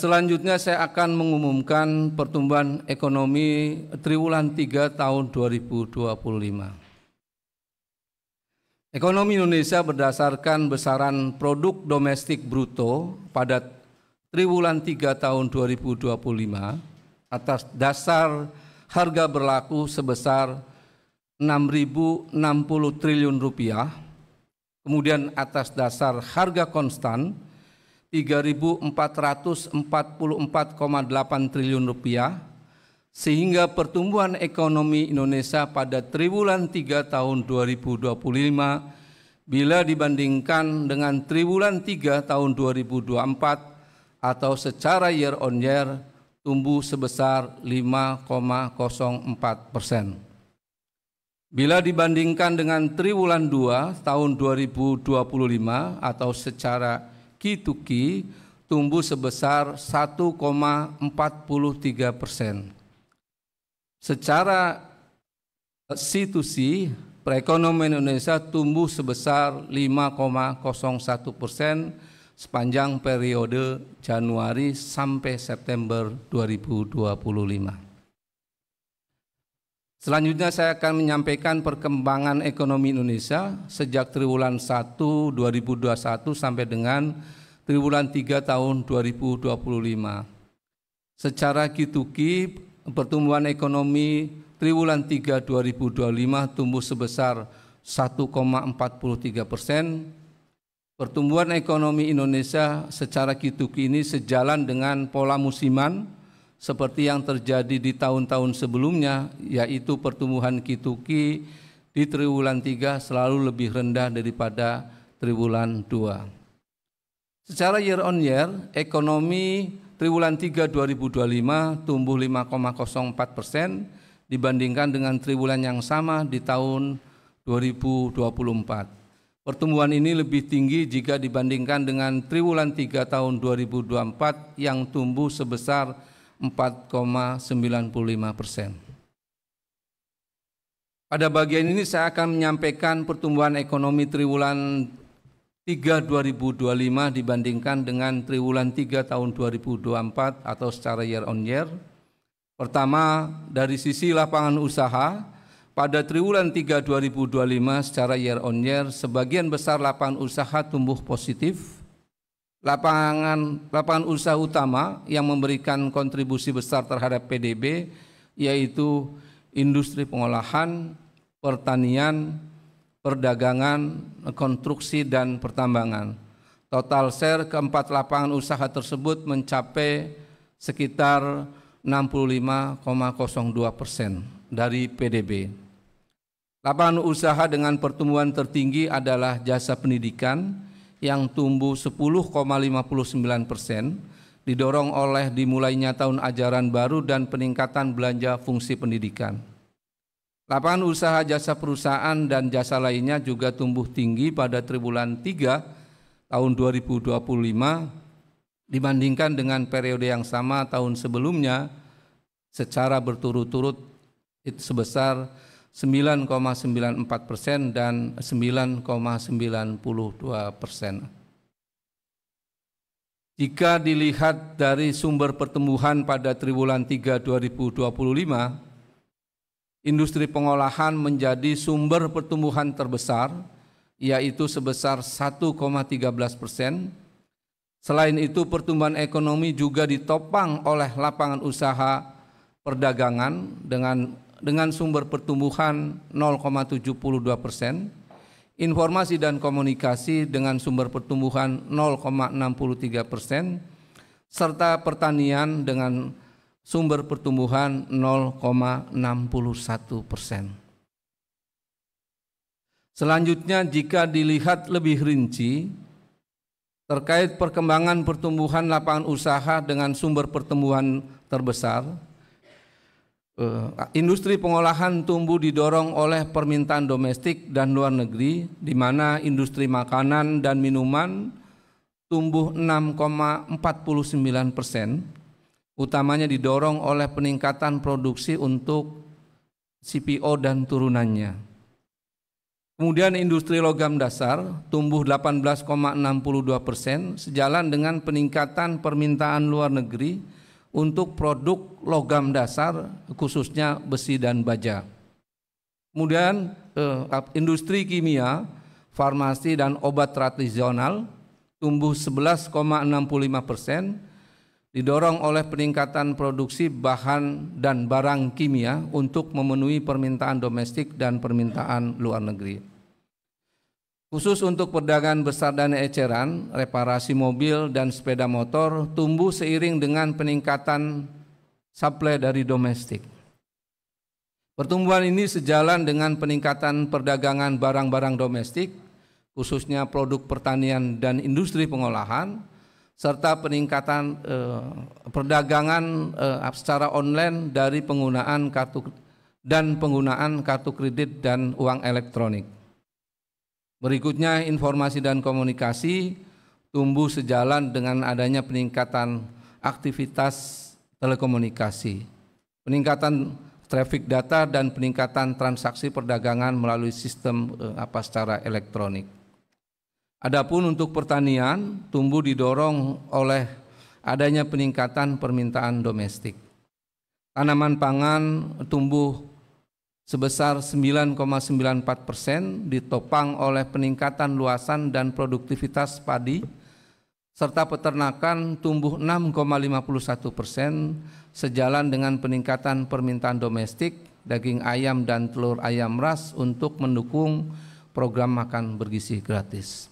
Selanjutnya saya akan mengumumkan pertumbuhan ekonomi triwulan 3 tahun 2025. Ekonomi Indonesia berdasarkan besaran produk domestik bruto pada triwulan 3 tahun 2025 atas dasar harga berlaku sebesar 6.060 triliun rupiah, kemudian atas dasar harga konstan 3.444,8 triliun rupiah, sehingga pertumbuhan ekonomi Indonesia pada triwulan 3 tahun 2025 bila dibandingkan dengan triwulan 3 tahun 2024 atau secara year on year tumbuh sebesar 5,04%. Bila dibandingkan dengan triwulan 2 tahun 2025 atau secara Q2Q tumbuh sebesar 1,43%. Secara C2C, perekonomian Indonesia tumbuh sebesar 5,01% sepanjang periode Januari sampai September 2025. Selanjutnya saya akan menyampaikan perkembangan ekonomi Indonesia sejak triwulan 1 2021 sampai dengan triwulan 3 tahun 2025. Secara Q2Q, pertumbuhan ekonomi triwulan 3 2025 tumbuh sebesar 1,43%. Pertumbuhan ekonomi Indonesia secara Q2Q ini sejalan dengan pola musiman seperti yang terjadi di tahun-tahun sebelumnya, yaitu pertumbuhan Q2Q di triwulan 3 selalu lebih rendah daripada triwulan 2. Secara year on year, ekonomi triwulan 3 2025 tumbuh 5,04% dibandingkan dengan triwulan yang sama di tahun 2024. Pertumbuhan ini lebih tinggi jika dibandingkan dengan triwulan 3 tahun 2024 yang tumbuh sebesar 4,95%. Pada bagian ini saya akan menyampaikan pertumbuhan ekonomi triwulan 3 2025 dibandingkan dengan triwulan 3 tahun 2024 atau secara year on year. Pertama, dari sisi lapangan usaha, pada triwulan 3 2025 secara year on year, sebagian besar lapangan usaha tumbuh positif. Lapangan usaha utama yang memberikan kontribusi besar terhadap PDB yaitu industri pengolahan, pertanian, perdagangan, konstruksi, dan pertambangan. Total share keempat lapangan usaha tersebut mencapai sekitar 65,02% dari PDB. Lapangan usaha dengan pertumbuhan tertinggi adalah jasa pendidikan yang tumbuh 10,59%, didorong oleh dimulainya tahun ajaran baru dan peningkatan belanja fungsi pendidikan. Lapangan usaha jasa perusahaan dan jasa lainnya juga tumbuh tinggi pada triwulan 3 tahun 2025 dibandingkan dengan periode yang sama tahun sebelumnya secara berturut-turut sebesar 9,94% dan 9,92%. Jika dilihat dari sumber pertumbuhan pada triwulan 3 2025, industri pengolahan menjadi sumber pertumbuhan terbesar, yaitu sebesar 1,13%. Selain itu, pertumbuhan ekonomi juga ditopang oleh lapangan usaha perdagangan dengan sumber pertumbuhan 0,72%, informasi dan komunikasi dengan sumber pertumbuhan 0,63%, serta pertanian dengan sumber pertumbuhan 0,61%. Selanjutnya, jika dilihat lebih rinci terkait perkembangan pertumbuhan lapangan usaha dengan sumber pertumbuhan terbesar, industri pengolahan tumbuh didorong oleh permintaan domestik dan luar negeri, di mana industri makanan dan minuman tumbuh 6,49%, utamanya didorong oleh peningkatan produksi untuk CPO dan turunannya. Kemudian industri logam dasar tumbuh 18,62%, sejalan dengan peningkatan permintaan luar negeri untuk produk logam dasar khususnya besi dan baja. Kemudian industri kimia, farmasi dan obat tradisional tumbuh 11,65%, didorong oleh peningkatan produksi bahan dan barang kimia untuk memenuhi permintaan domestik dan permintaan luar negeri. Khusus untuk perdagangan besar dan eceran, reparasi mobil dan sepeda motor tumbuh seiring dengan peningkatan suplai dari domestik. Pertumbuhan ini sejalan dengan peningkatan perdagangan barang-barang domestik, khususnya produk pertanian dan industri pengolahan, serta peningkatan perdagangan secara online dari penggunaan kartu kredit dan uang elektronik. Berikutnya informasi dan komunikasi tumbuh sejalan dengan adanya peningkatan aktivitas telekomunikasi, peningkatan traffic data dan peningkatan transaksi perdagangan melalui sistem secara elektronik. Adapun untuk pertanian tumbuh didorong oleh adanya peningkatan permintaan domestik. Tanaman pangan tumbuh sebesar 9,94%, ditopang oleh peningkatan luasan dan produktivitas padi, serta peternakan tumbuh 6,51%, sejalan dengan peningkatan permintaan domestik, daging ayam dan telur ayam ras untuk mendukung program makan bergizi gratis.